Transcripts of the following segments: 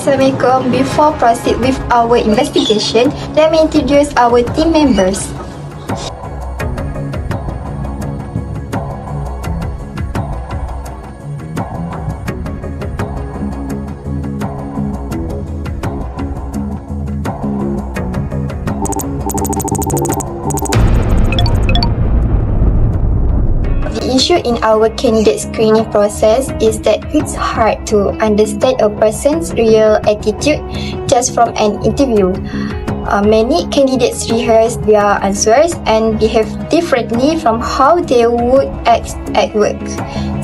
Assalamualaikum. Before proceed with our investigation, let me introduce our team members. The issue in our candidate screening process is that it's hard to understand a person's real attitude just from an interview. Many candidates rehearse their answers and behave differently from how they would act at work.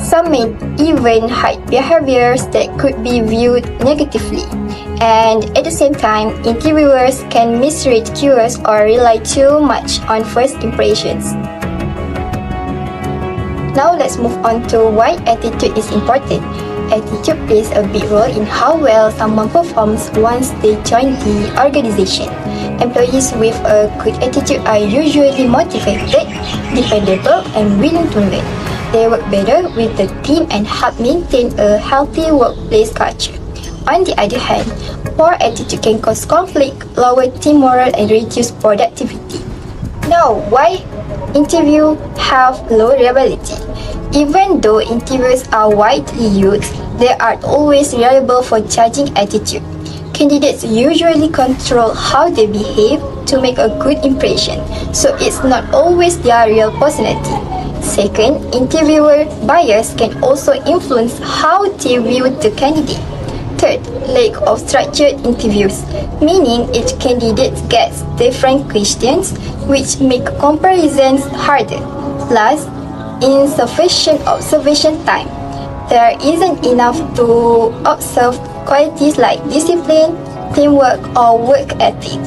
Some may even hide behaviors that could be viewed negatively. And at the same time, interviewers can misread cues or rely too much on first impressions. Now let's move on to why attitude is important. Attitude plays a big role in how well someone performs once they join the organization. Employees with a good attitude are usually motivated, dependable, and willing to learn. They work better with the team and help maintain a healthy workplace culture. On the other hand, poor attitude can cause conflict, lower team morale, and reduce productivity. Now, why interviews have low reliability? Even though interviews are widely used, they aren't always reliable for judging attitude. Candidates usually control how they behave to make a good impression, so it's not always their real personality. Second, interviewer bias can also influence how they view the candidate. Third, lack of structured interviews, meaning each candidate gets different questions, which make comparisons harder. Last, insufficient observation time. There isn't enough to observe qualities like discipline, teamwork, or work ethic.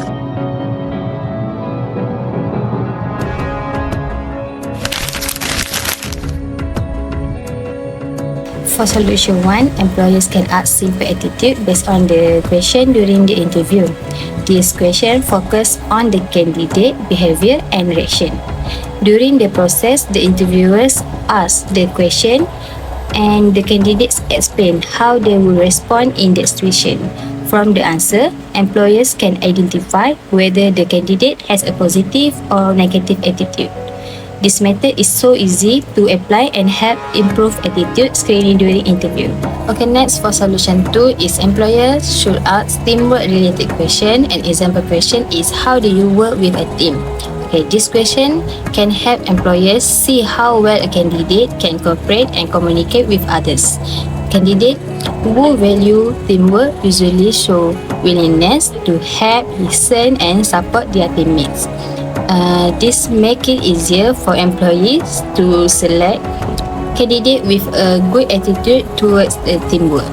For solution 1, employers can ask simple attitude based on the question during the interview. This question focus on the candidate behavior and reaction. During the process, the interviewers ask the question and the candidates explain how they will respond in that situation. From the answer, employers can identify whether the candidate has a positive or negative attitude. This method is so easy to apply and help improve attitude screening during interview. Okay, next for solution 2 is employers should ask teamwork related question. An example question is how do you work with a team? Okay, this question can help employers see how well a candidate can cooperate and communicate with others. Candidates who value teamwork usually show willingness to help, listen, and support their teammates. This make it easier for employees to select candidate with a good attitude towards the teamwork.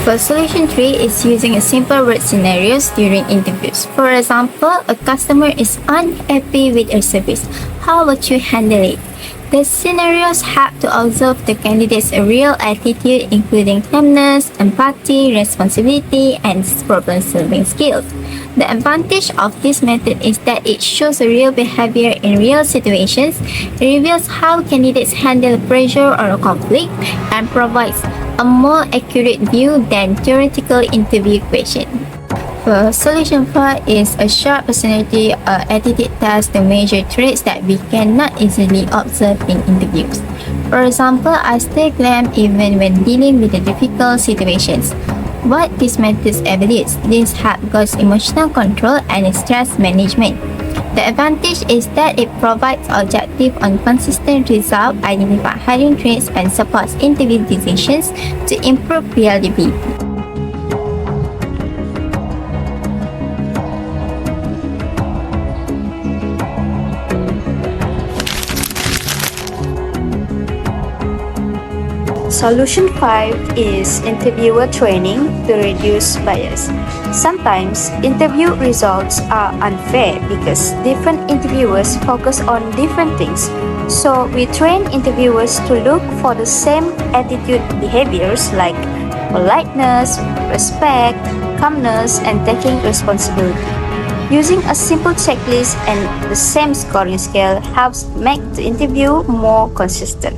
For solution 3 is using a simple word scenarios during interviews. For example, a customer is unhappy with a service. How would you handle it? The scenarios help to observe the candidate's real attitude, including calmness, empathy, responsibility, and problem-solving skills. The advantage of this method is that it shows real behavior in real situations, reveals how candidates handle pressure or conflict, and provides a more accurate view than theoretical interview questions. For solution 4 is a short personality or attitude test to measure traits that we cannot easily observe in interviews. For example, I stay calm even when dealing with the difficult situations. What this method evaluates, this helps cause emotional control and stress management. The advantage is that it provides objective and consistent results, identify hiring traits, and supports interview decisions to improve reliability. Solution 5 is interviewer training to reduce bias. Sometimes interview results are unfair because different interviewers focus on different things. So we train interviewers to look for the same attitude behaviors like politeness, respect, calmness, and taking responsibility. Using a simple checklist and the same scoring scale helps make the interview more consistent.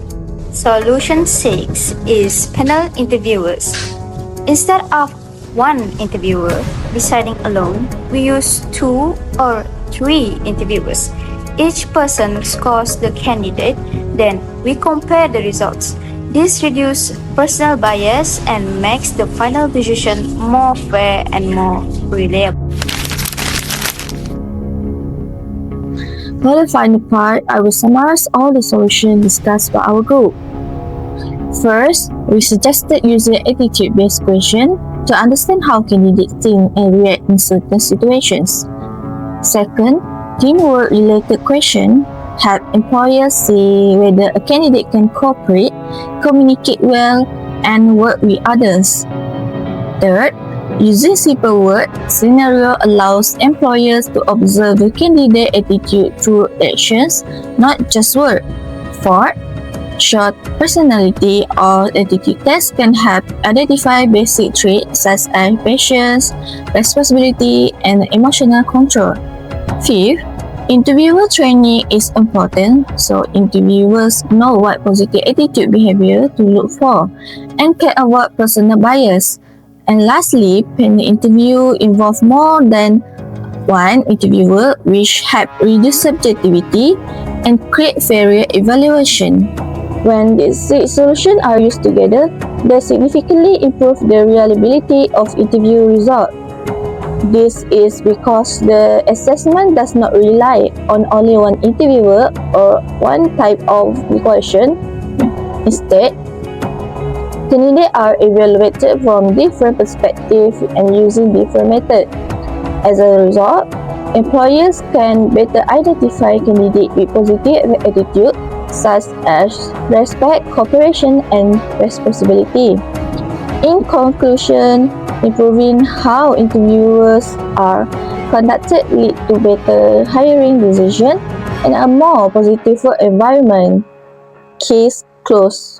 Solution 6 is panel interviewers. Instead of one interviewer deciding alone, we use 2 or 3 interviewers. Each person scores the candidate, then we compare the results. This reduces personal bias and makes the final decision more fair and more reliable. For the final part, I will summarize all the solutions discussed by our group. First, we suggested using attitude-based questions to understand how candidates think and react in certain situations. Second, teamwork-related questions help employers see whether a candidate can cooperate, communicate well, and work with others. Third, using simple word scenario allows employers to observe the candidate attitude through actions, not just words. Fourth, short personality or attitude tests can help identify basic traits such as patience, responsibility, and emotional control. Fifth, interviewer training is important so interviewers know what positive attitude behavior to look for and can avoid personal bias. And lastly, panel interview involve more than one interviewer, which help reduce subjectivity and create fairer evaluation. When these 6 solutions are used together, they significantly improve the reliability of interview results. This is because the assessment does not rely on only one interviewer or one type of question. Instead, candidates are evaluated from different perspectives and using different methods. As a result, employers can better identify candidates with positive attitude such as respect, cooperation, and responsibility. In conclusion, improving how interviewers are conducted lead to better hiring decisions and a more positive work environment. Case closed.